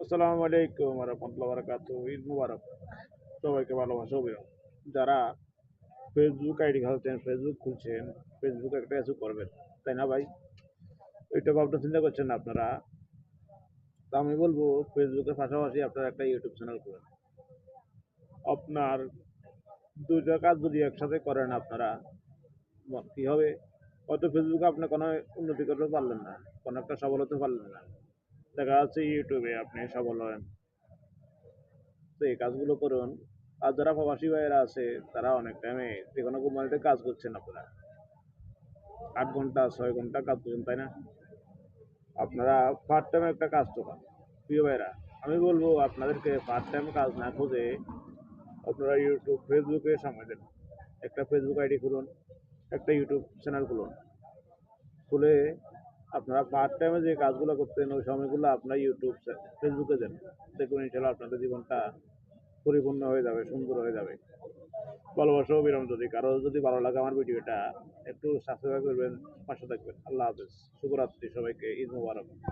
আসসালামু আলাইকুম রহমতুল্লাহ বারাকাতু। ঈদ মুবারক। সবাইকে ভালোবাসা অভিনন্দন। যারা ফেসবুক আইডি খুলছেন, ফেসবুক খুলছেন, ফেসবুকে একটা কিছু করবেন, তাই না ভাই? এটা ভাবনা চিন্তা করছেন না আপনারা? তো আমি বলবো ফেসবুকের পাশাপাশি আপনারা একটা ইউটিউব চ্যানেল খুলেন। আপনার দুইটা কাজ যদি একসাথে করেন আপনারা, কি হবে? হয়তো ফেসবুকে আপনি কোনো উন্নতি করতে পারলেন না, কোনো একটা সফল হতে পারলেন না, দেখা যাচ্ছে ইউটিউবে আপনি সফল হলেন। তো এই কাজগুলো করুন। আর যারা প্রবাসী ভাইয়েরা আছে তারা অনেক টাইমে যে কোনো কোম্পানিতে কাজ করছেন আপনারা, 8 ঘন্টা 6 ঘন্টা কাজ করছেন, তাই না? আপনারা পার্ট টাইম একটা কাজ তো পান। প্রিয় ভাইরা, আমি বলবো আপনাদেরকে পার্ট টাইম কাজ না খুঁজে আপনারা ইউটিউব ফেসবুকে সময় দেন। একটা ফেসবুক আইডি খুলুন, একটা ইউটিউব চ্যানেল খুলুন। খুলে আপনারা পার্ট টাইমে যে কাজগুলো করতেন ওই সময়গুলো আপনার ইউটিউব ফেসবুকে দেন। দেখুন ইনশাল্লাহ আপনাদের জীবনটা পরিপূর্ণ হয়ে যাবে, সুন্দর হয়ে যাবে। ভালোবাসা অবিরাম। যদি ভালো লাগে আমার ভিডিওটা একটু সাবস্ক্রাইব করবেন, পাশে থাকবেন। আল্লাহ হাফেজ। শুভরাত্রি সবাইকে। ঈদ মুবারক।